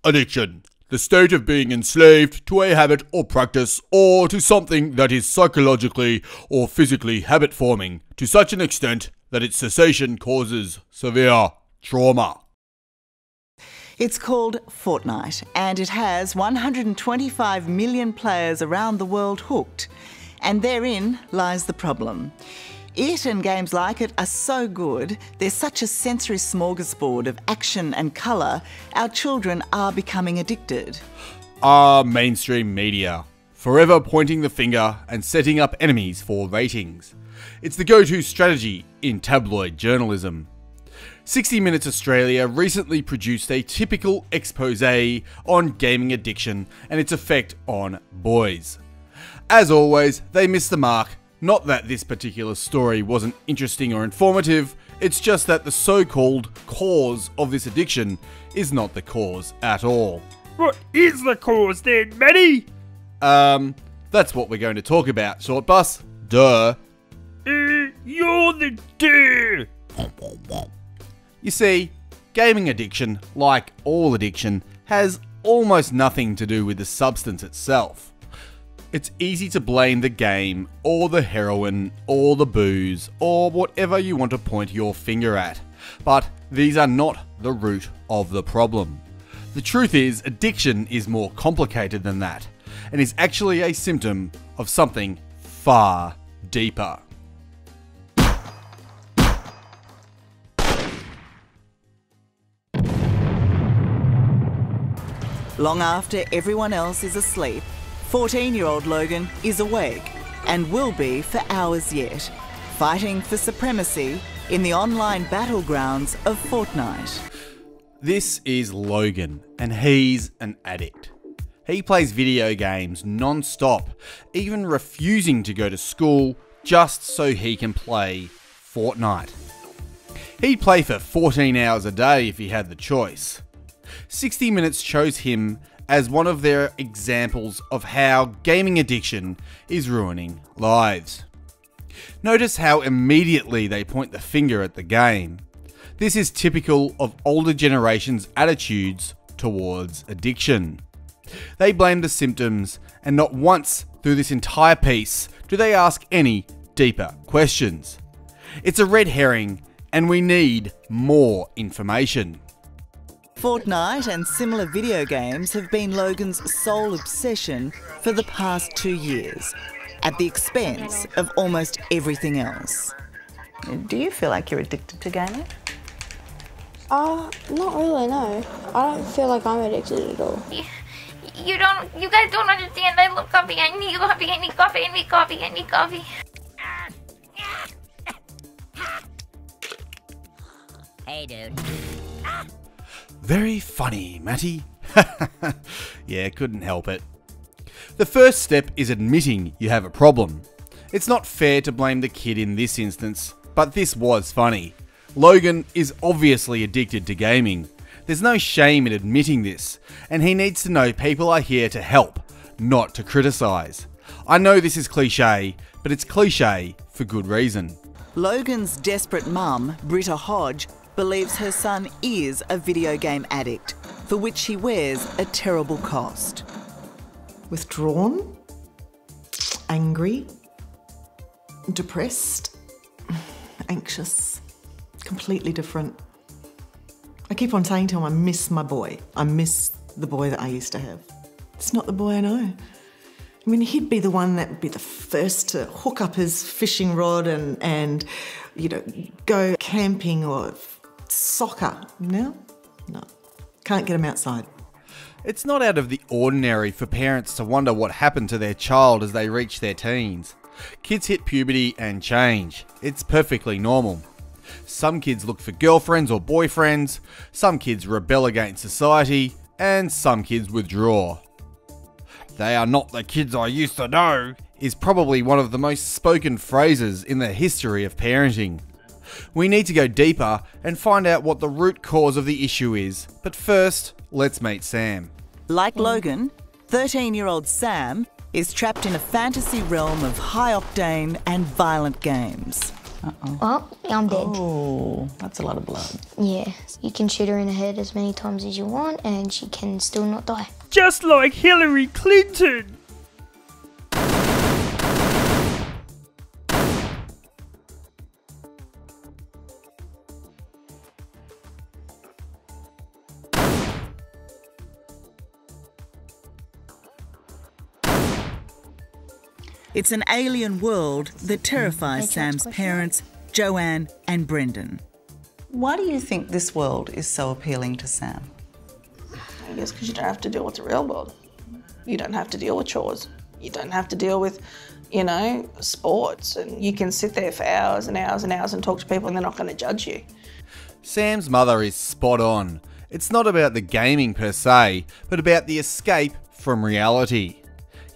Addiction. The state of being enslaved to a habit or practice, or to something that is psychologically or physically habit-forming to such an extent that its cessation causes severe trauma. It's called Fortnite, and it has 125 million players around the world hooked. And therein lies the problem. It and games like it are so good, they're such a sensory smorgasbord of action and colour, our children are becoming addicted. Our mainstream media, forever pointing the finger and setting up enemies for ratings. It's the go-to strategy in tabloid journalism. 60 Minutes Australia recently produced a typical expose on gaming addiction and its effect on boys. As always, they missed the mark. Not that this particular story wasn't interesting or informative, it's just that the so-called cause of this addiction is not the cause at all. What is the cause then, Matty? That's what we're going to talk about, Short Bus. Duh. You're the duh. You see, gaming addiction, like all addiction, has almost nothing to do with the substance itself. It's easy to blame the game, or the heroin, or the booze, or whatever you want to point your finger at. But these are not the root of the problem. The truth is, addiction is more complicated than that, and is actually a symptom of something far deeper. Long after everyone else is asleep, 14-year-old Logan is awake and will be for hours yet, fighting for supremacy in the online battlegrounds of Fortnite. This is Logan, and he's an addict. He plays video games non-stop, even refusing to go to school just so he can play Fortnite. He'd play for 14 hours a day if he had the choice. 60 Minutes chose him as one of their examples of how gaming addiction is ruining lives. Notice how immediately they point the finger at the game. This is typical of older generations' attitudes towards addiction. They blame the symptoms, and not once through this entire piece do they ask any deeper questions. It's a red herring, and we need more information. Fortnite and similar video games have been Logan's sole obsession for the past 2 years, at the expense of almost everything else. Do you feel like you're addicted to gaming? Not really, no. I don't feel like I'm addicted at all. You guys don't understand. I love coffee. I need coffee. I need coffee. I need coffee. I need coffee. Hey, dude. Very funny, Matty. Yeah, couldn't help it. The first step is admitting you have a problem. It's not fair to blame the kid in this instance, but this was funny. Logan is obviously addicted to gaming. There's no shame in admitting this, and he needs to know people are here to help, not to criticise. I know this is cliche, but it's cliche for good reason. Logan's desperate mum, Britta Hodge, believes her son is a video game addict, for which he wears a terrible cost. Withdrawn, angry, depressed, anxious, completely different. I keep on saying to him, I miss my boy. I miss the boy that I used to have. It's not the boy I know. I mean, he'd be the one that would be the first to hook up his fishing rod and you know, go camping or soccer. No, can't get him outside. It's not out of the ordinary for parents to wonder what happened to their child as they reach their teens. Kids hit puberty and change. It's perfectly normal. Some kids look for girlfriends or boyfriends, some kids rebel against society, and some kids withdraw. "They are not the kids I used to know" is probably one of the most spoken phrases in the history of parenting. We need to go deeper and find out what the root cause of the issue is, but first, let's meet Sam. Like Logan, 13-year-old Sam is trapped in a fantasy realm of high-octane and violent games. Well, I'm dead. Oh, that's a lot of blood. Yeah, you can shoot her in the head as many times as you want and she can still not die. Just like Hillary Clinton. It's an alien world that terrifies Sam's parents, Joanne and Brendan. Why do you think this world is so appealing to Sam? I guess because you don't have to deal with the real world. You don't have to deal with chores. You don't have to deal with, you know, sports. And you can sit there for hours and hours and hours and talk to people and they're not going to judge you. Sam's mother is spot on. It's not about the gaming per se, but about the escape from reality.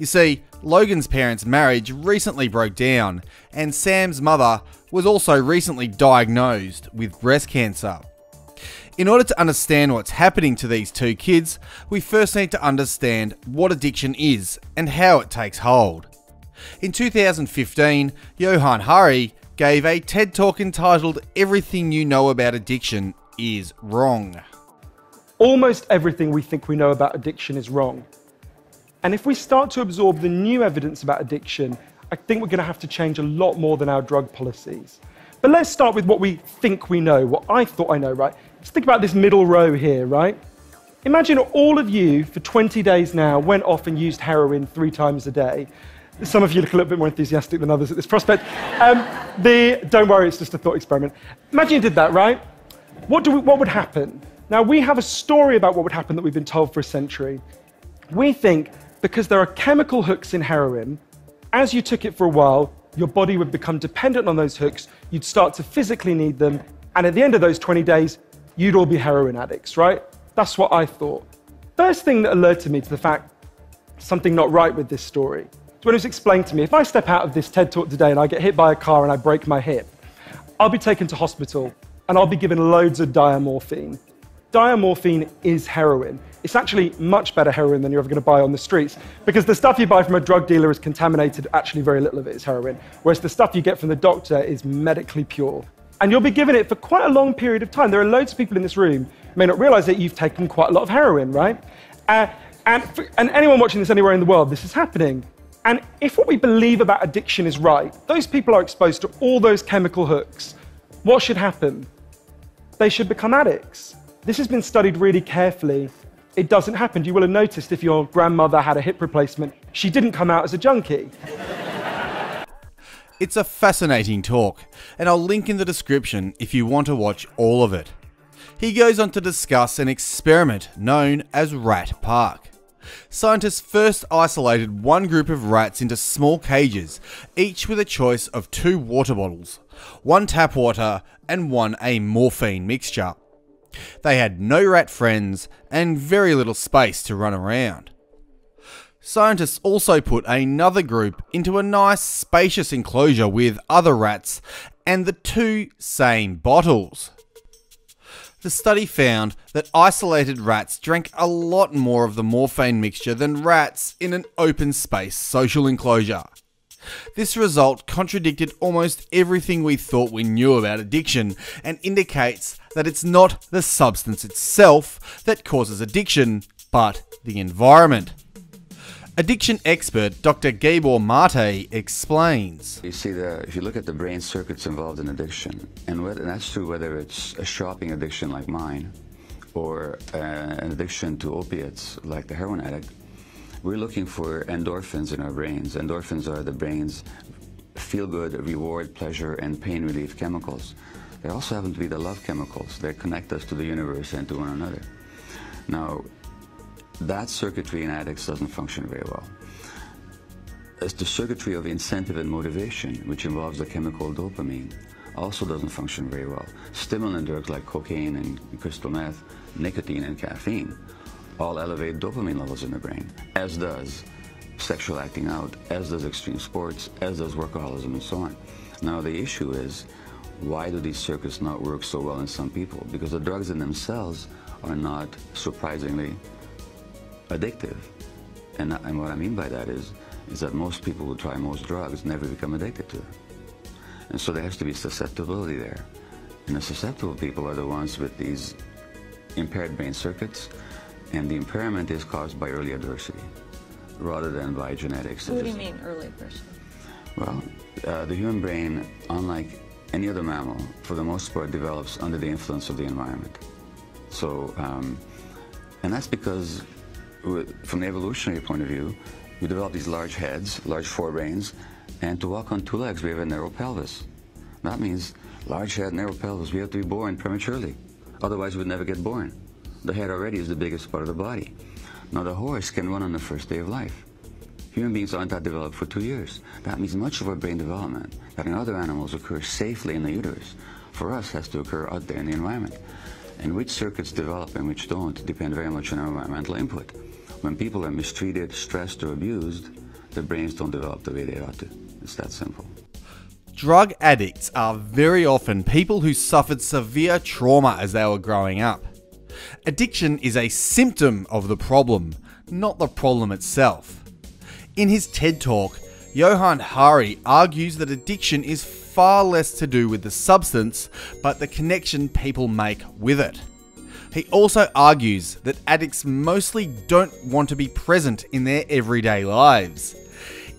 You see, Logan's parents' marriage recently broke down, and Sam's mother was also recently diagnosed with breast cancer. In order to understand what's happening to these two kids, we first need to understand what addiction is and how it takes hold. In 2015, Johann Hari gave a TED Talk entitled "Everything You Know About Addiction Is Wrong." Almost everything we think we know about addiction is wrong. And if we start to absorb the new evidence about addiction, I think we're going to have to change a lot more than our drug policies. But let's start with what we think we know, what I thought I know, right? Just think about this middle row here, right? Imagine all of you for 20 days now went off and used heroin 3 times a day. Some of you look a little bit more enthusiastic than others at this prospect. Don't worry, it's just a thought experiment. Imagine you did that, right? What would happen? Now, we have a story about what would happen that we've been told for a century. We think because there are chemical hooks in heroin, as you took it for a while, your body would become dependent on those hooks, you'd start to physically need them, and at the end of those 20 days, you'd all be heroin addicts, right? That's what I thought. First thing that alerted me to the fact something not right with this story is when it was explained to me, if I step out of this TED Talk today and I get hit by a car and I break my hip, I'll be taken to hospital and I'll be given loads of diamorphine. Diamorphine is heroin. It's actually much better heroin than you're ever going to buy on the streets because the stuff you buy from a drug dealer is contaminated, actually very little of it is heroin, whereas the stuff you get from the doctor is medically pure. And you'll be given it for quite a long period of time. There are loads of people in this room who may not realize that you've taken quite a lot of heroin, right? And anyone watching this anywhere in the world, this is happening. And if what we believe about addiction is right, those people are exposed to all those chemical hooks. What should happen? They should become addicts. This has been studied really carefully. It doesn't happen. You will have noticed if your grandmother had a hip replacement, she didn't come out as a junkie. It's a fascinating talk, and I'll link in the description if you want to watch all of it. He goes on to discuss an experiment known as Rat Park. Scientists first isolated one group of rats into small cages, each with a choice of 2 water bottles, 1 tap water and 1 a morphine mixture. They had no rat friends and very little space to run around. Scientists also put another group into a nice spacious enclosure with other rats and the 2 same bottles. The study found that isolated rats drank a lot more of the morphine mixture than rats in an open space social enclosure. This result contradicted almost everything we thought we knew about addiction and indicates that it's not the substance itself that causes addiction, but the environment. Addiction expert Dr. Gabor Mate explains. You see, if you look at the brain circuits involved in addiction, and that's true whether it's a shopping addiction like mine or an addiction to opiates like the heroin addict, we're looking for endorphins in our brains. Endorphins are the brain's feel-good, reward, pleasure, and pain relief chemicals. They also happen to be the love chemicals. They connect us to the universe and to one another. Now, that circuitry in addicts doesn't function very well. It's the circuitry of incentive and motivation, which involves the chemical dopamine, also doesn't function very well. Stimulant drugs like cocaine and crystal meth, nicotine and caffeine all elevate dopamine levels in the brain, as does sexual acting out, as does extreme sports, as does workaholism and so on. Now the issue is, why do these circuits not work so well in some people? Because the drugs in themselves are not surprisingly addictive. And what I mean by that is that most people who try most drugs never become addicted to them. And so there has to be susceptibility there. And the susceptible people are the ones with these impaired brain circuits, and the impairment is caused by early adversity rather than by genetics. What do you mean early adversity? Well, the human brain, unlike any other mammal, for the most part develops under the influence of the environment. So, and that's because from the evolutionary point of view, we develop these large heads, large forebrains, and to walk on two legs we have a narrow pelvis. That means large head, narrow pelvis, we have to be born prematurely. Otherwise we'd never get born. The head already is the biggest part of the body. Now the horse can run on the first day of life. Human beings aren't that developed for 2 years. That means much of our brain development that in other animals occurs safely in the uterus, for us has to occur out there in the environment. And which circuits develop and which don't depend very much on our environmental input. When people are mistreated, stressed, or abused, their brains don't develop the way they ought to. It's that simple. Drug addicts are very often people who suffered severe trauma as they were growing up. Addiction is a symptom of the problem, not the problem itself. In his TED Talk, Johann Hari argues that addiction is far less to do with the substance, but the connection people make with it. He also argues that addicts mostly don't want to be present in their everyday lives.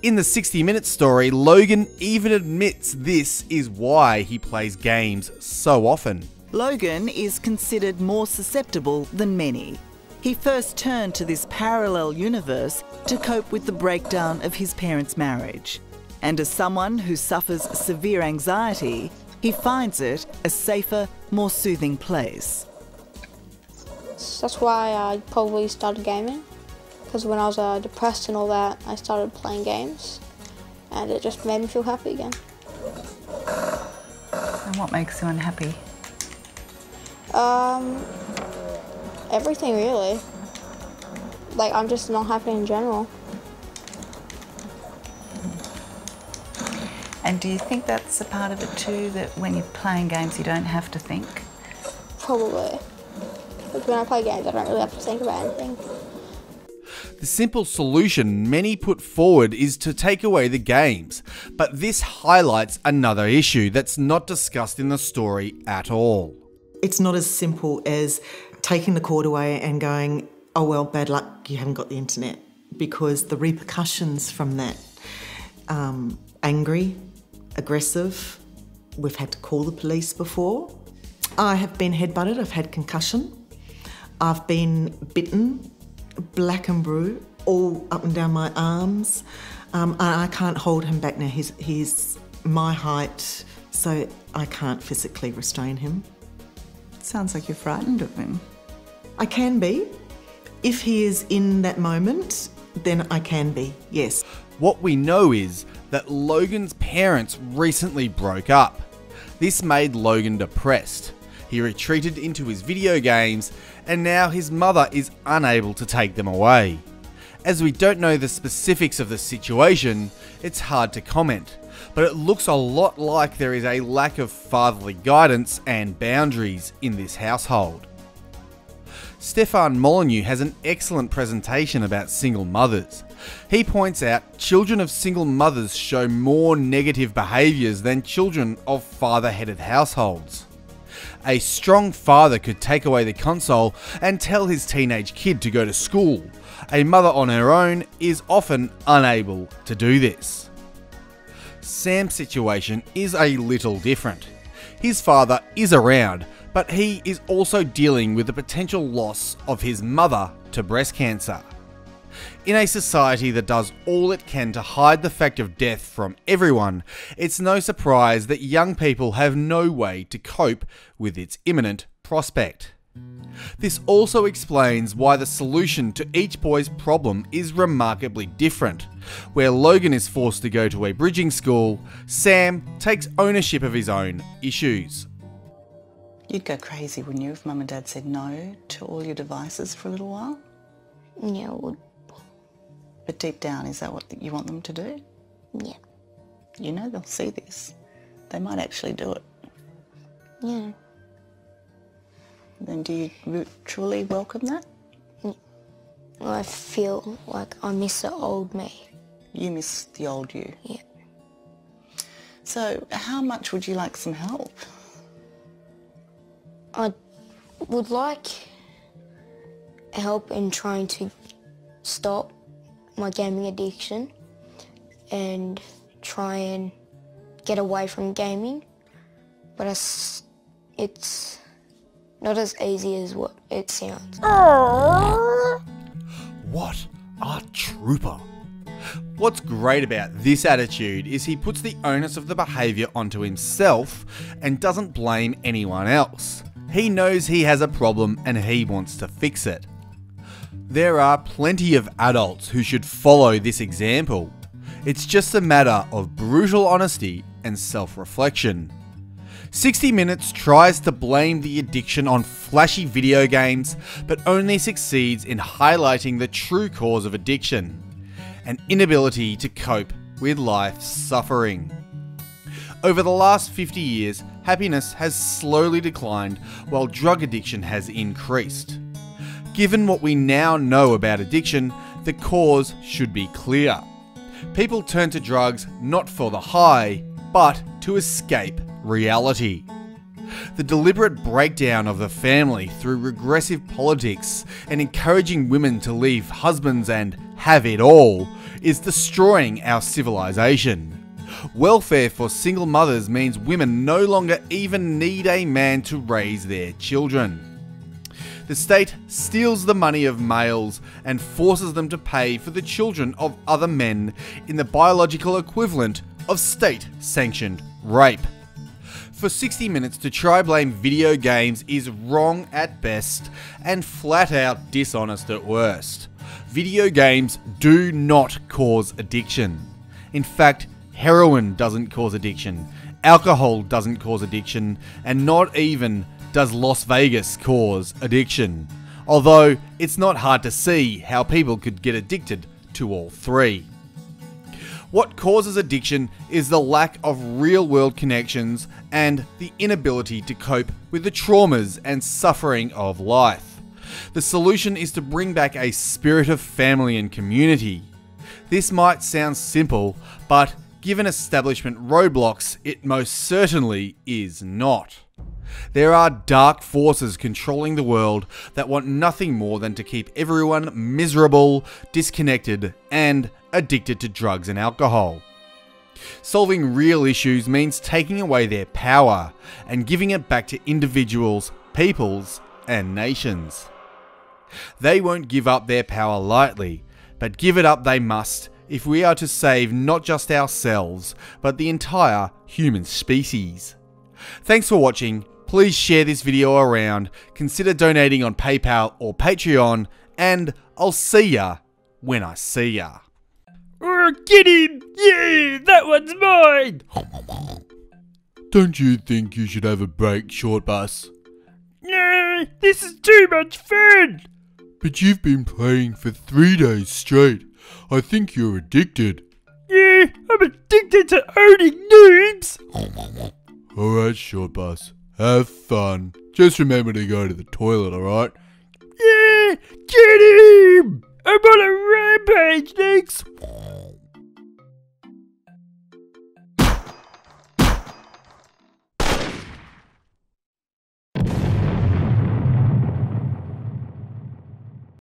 In the 60 Minutes story, Logan even admits this is why he plays games so often. Logan is considered more susceptible than many. He first turned to this parallel universe to cope with the breakdown of his parents' marriage. And as someone who suffers severe anxiety, he finds it a safer, more soothing place. That's why I probably started gaming, because when I was depressed and all that, I started playing games, and it just made me feel happy again. And what makes you unhappy? Everything really. Like, I'm just not happy in general. And do you think that's a part of it too, that when you're playing games you don't have to think? Probably. Like, when I play games I don't really have to think about anything. The simple solution many put forward is to take away the games, but this highlights another issue that's not discussed in the story at all. It's not as simple as taking the cord away and going, oh well, bad luck, you haven't got the internet, because the repercussions from that, angry, aggressive, we've had to call the police before. I have been headbutted, I've had concussion, I've been bitten, black and blue, all up and down my arms. I can't hold him back now. He's my height, so I can't physically restrain him. Sounds like you're frightened of him. I can be. If he is in that moment, then I can be, yes. What we know is that Logan's parents recently broke up. This made Logan depressed. He retreated into his video games, and now his mother is unable to take them away. As we don't know the specifics of the situation, it's hard to comment, but it looks a lot like there is a lack of fatherly guidance and boundaries in this household. Stefan Molyneux has an excellent presentation about single mothers. He points out children of single mothers show more negative behaviours than children of father-headed households. A strong father could take away the console and tell his teenage kid to go to school. A mother on her own is often unable to do this. Sam's situation is a little different. His father is around, but he is also dealing with the potential loss of his mother to breast cancer. In a society that does all it can to hide the fact of death from everyone, it's no surprise that young people have no way to cope with its imminent prospect. This also explains why the solution to each boy's problem is remarkably different. Where Logan is forced to go to a bridging school, Sam takes ownership of his own issues. You'd go crazy, wouldn't you, if Mum and Dad said no to all your devices for a little while? Yeah, I would. But deep down, is that what you want them to do? Yeah. You know they'll see this. They might actually do it. Yeah. Then do you truly welcome that? Well, I feel like I miss the old me. You miss the old you? Yeah. So, how much would you like some help? I would like help in trying to stop my gaming addiction and try and get away from gaming, but it's not as easy as what it sounds. What a trooper! What's great about this attitude is he puts the onus of the behaviour onto himself and doesn't blame anyone else. He knows he has a problem and he wants to fix it. There are plenty of adults who should follow this example. It's just a matter of brutal honesty and self-reflection. 60 Minutes tries to blame the addiction on flashy video games, but only succeeds in highlighting the true cause of addiction: an inability to cope with life's suffering. Over the last 50 years, happiness has slowly declined while drug addiction has increased. Given what we now know about addiction, the cause should be clear. People turn to drugs not for the high, but to escape reality. The deliberate breakdown of the family through regressive politics and encouraging women to leave husbands and have it all is destroying our civilization. Welfare for single mothers means women no longer even need a man to raise their children. The state steals the money of males and forces them to pay for the children of other men in the biological equivalent of state-sanctioned rape. For 60 Minutes to try blame video games is wrong at best and flat out dishonest at worst. Video games do not cause addiction. In fact, heroin doesn't cause addiction, alcohol doesn't cause addiction, and not even does Las Vegas cause addiction. Although it's not hard to see how people could get addicted to all three. What causes addiction is the lack of real-world connections and the inability to cope with the traumas and suffering of life. The solution is to bring back a spirit of family and community. This might sound simple, but given establishment roadblocks, it most certainly is not. There are dark forces controlling the world that want nothing more than to keep everyone miserable, disconnected, and addicted to drugs and alcohol. Solving real issues means taking away their power and giving it back to individuals, peoples, and nations. They won't give up their power lightly, but give it up they must if we are to save not just ourselves, but the entire human species. Thanks for watching. Please share this video around, consider donating on PayPal or Patreon, and I'll see ya when I see ya. Get him! Yeah, that one's mine! Don't you think you should have a break, Short Bus? No, this is too much fun! But you've been playing for 3 days straight. I think you're addicted. Yeah, I'm addicted to owning noobs! Alright, Short Bus. Have fun. Just remember to go to the toilet, alright? Yeah, get him! I'm on a rampage next!